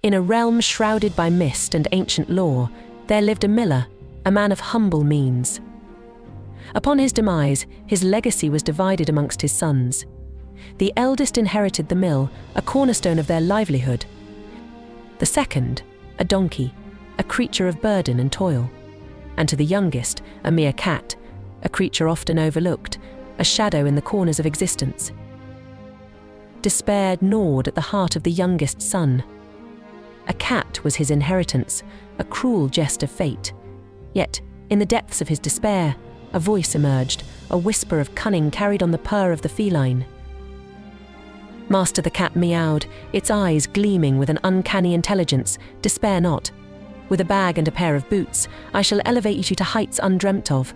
In a realm shrouded by mist and ancient lore, there lived a miller, a man of humble means. Upon his demise, his legacy was divided amongst his sons. The eldest inherited the mill, a cornerstone of their livelihood. The second, a donkey, a creature of burden and toil. And to the youngest, a mere cat, a creature often overlooked, a shadow in the corners of existence. Despair gnawed at the heart of the youngest son. A cat was his inheritance, a cruel jest of fate. Yet, in the depths of his despair, a voice emerged, a whisper of cunning carried on the purr of the feline. Master the cat meowed, its eyes gleaming with an uncanny intelligence. Despair not. With a bag and a pair of boots, I shall elevate you to heights undreamt of.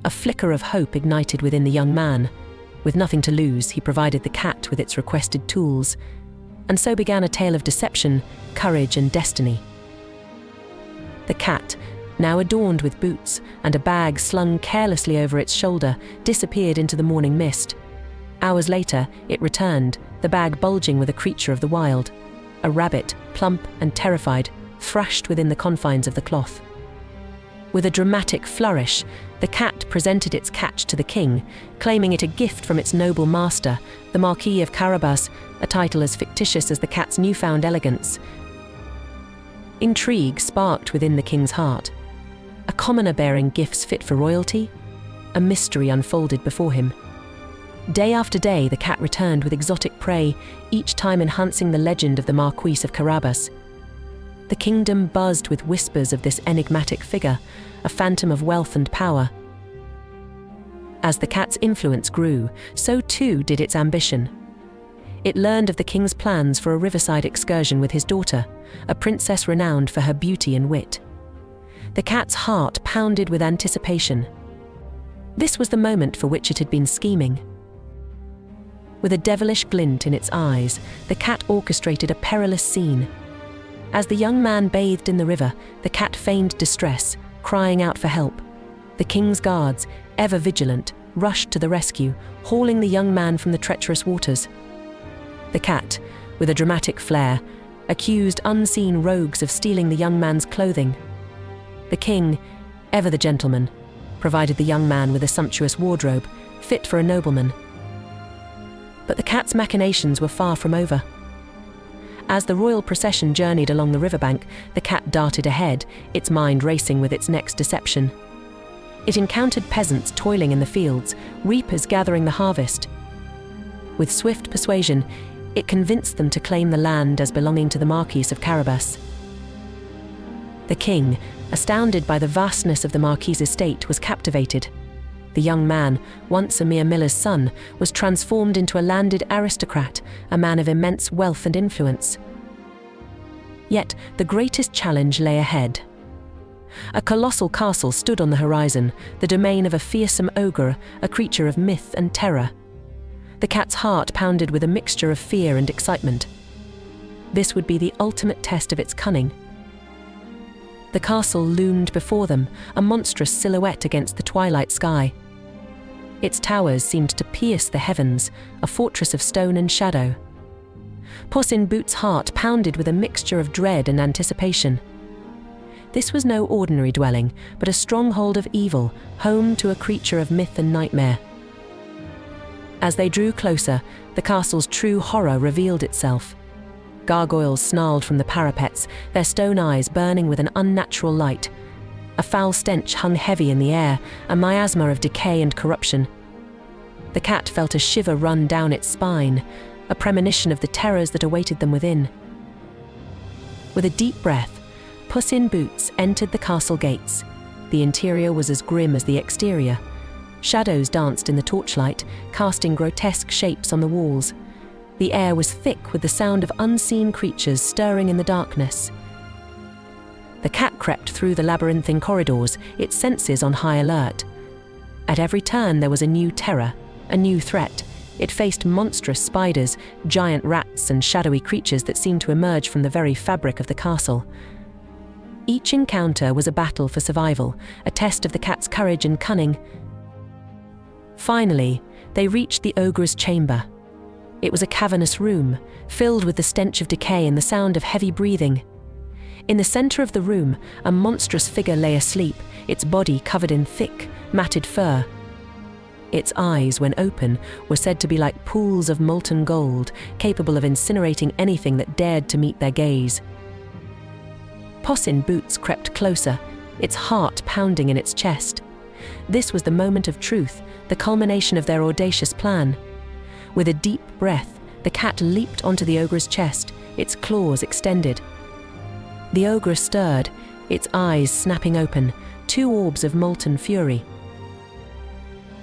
A flicker of hope ignited within the young man. With nothing to lose, he provided the cat with its requested tools. And so began a tale of deception, courage, and destiny. The cat, now adorned with boots and a bag slung carelessly over its shoulder, disappeared into the morning mist. Hours later, it returned, the bag bulging with a creature of the wild. A rabbit, plump and terrified, thrashed within the confines of the cloth. With a dramatic flourish, the cat presented its catch to the king, claiming it a gift from its noble master, the Marquis of Carabas, a title as fictitious as the cat's newfound elegance. Intrigue sparked within the king's heart. A commoner bearing gifts fit for royalty? A mystery unfolded before him. Day after day, the cat returned with exotic prey, each time enhancing the legend of the Marquis of Carabas. The kingdom buzzed with whispers of this enigmatic figure, a phantom of wealth and power. As the cat's influence grew, so too did its ambition. It learned of the king's plans for a riverside excursion with his daughter, a princess renowned for her beauty and wit. The cat's heart pounded with anticipation. This was the moment for which it had been scheming. With a devilish glint in its eyes, the cat orchestrated a perilous scene. As the young man bathed in the river, the cat feigned distress, crying out for help. The king's guards, ever vigilant, rushed to the rescue, hauling the young man from the treacherous waters. The cat, with a dramatic flair, accused unseen rogues of stealing the young man's clothing. The king, ever the gentleman, provided the young man with a sumptuous wardrobe, fit for a nobleman. But the cat's machinations were far from over. As the royal procession journeyed along the riverbank, the cat darted ahead, its mind racing with its next deception. It encountered peasants toiling in the fields, reapers gathering the harvest. With swift persuasion, it convinced them to claim the land as belonging to the Marquis of Carabas. The king, astounded by the vastness of the Marquis's estate, was captivated. The young man, once a mere miller's son, was transformed into a landed aristocrat, a man of immense wealth and influence. Yet the greatest challenge lay ahead. A colossal castle stood on the horizon, the domain of a fearsome ogre, a creature of myth and terror. The cat's heart pounded with a mixture of fear and excitement. This would be the ultimate test of its cunning. The castle loomed before them, a monstrous silhouette against the twilight sky. Its towers seemed to pierce the heavens, a fortress of stone and shadow. Puss in Boots' heart pounded with a mixture of dread and anticipation. This was no ordinary dwelling, but a stronghold of evil, home to a creature of myth and nightmare. As they drew closer, the castle's true horror revealed itself. Gargoyles snarled from the parapets, their stone eyes burning with an unnatural light. A foul stench hung heavy in the air, a miasma of decay and corruption. The cat felt a shiver run down its spine, a premonition of the terrors that awaited them within. With a deep breath, Puss in Boots entered the castle gates. The interior was as grim as the exterior. Shadows danced in the torchlight, casting grotesque shapes on the walls. The air was thick with the sound of unseen creatures stirring in the darkness. The cat crept through the labyrinthine corridors, its senses on high alert. At every turn there was a new terror, a new threat. It faced monstrous spiders, giant rats, and shadowy creatures that seemed to emerge from the very fabric of the castle. Each encounter was a battle for survival, a test of the cat's courage and cunning. Finally, they reached the ogre's chamber. It was a cavernous room, filled with the stench of decay and the sound of heavy breathing. In the center of the room, a monstrous figure lay asleep, its body covered in thick, matted fur. Its eyes, when open, were said to be like pools of molten gold, capable of incinerating anything that dared to meet their gaze. Puss in Boots crept closer, its heart pounding in its chest. This was the moment of truth, the culmination of their audacious plan. With a deep breath, the cat leaped onto the ogre's chest, its claws extended. The ogre stirred, its eyes snapping open, two orbs of molten fury.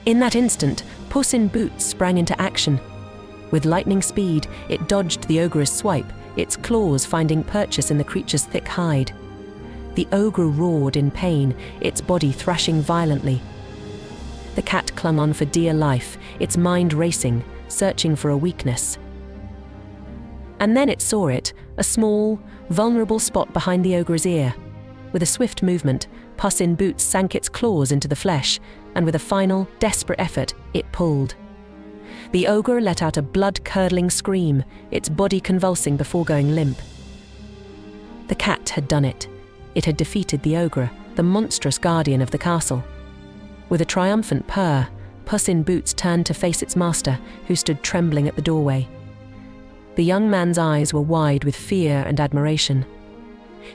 In that instant, Puss in Boots sprang into action. With lightning speed, it dodged the ogre's swipe, its claws finding purchase in the creature's thick hide. The ogre roared in pain, its body thrashing violently. The cat clung on for dear life, its mind racing, searching for a weakness. And then it saw it, a small, vulnerable spot behind the ogre's ear. With a swift movement, Puss in Boots sank its claws into the flesh, and with a final, desperate effort, it pulled. The ogre let out a blood-curdling scream, its body convulsing before going limp. The cat had done it. It had defeated the ogre, the monstrous guardian of the castle. With a triumphant purr, Puss in Boots turned to face its master, who stood trembling at the doorway. The young man's eyes were wide with fear and admiration.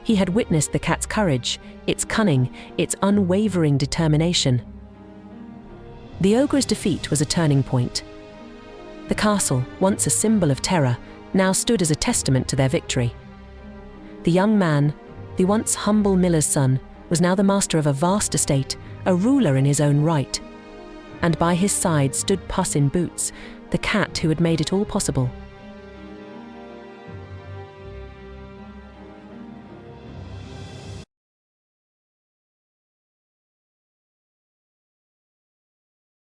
He had witnessed the cat's courage, its cunning, its unwavering determination. The ogre's defeat was a turning point. The castle, once a symbol of terror, now stood as a testament to their victory. The young man, the once humble miller's son, was now the master of a vast estate, a ruler in his own right. And by his side stood Puss in Boots, the cat who had made it all possible.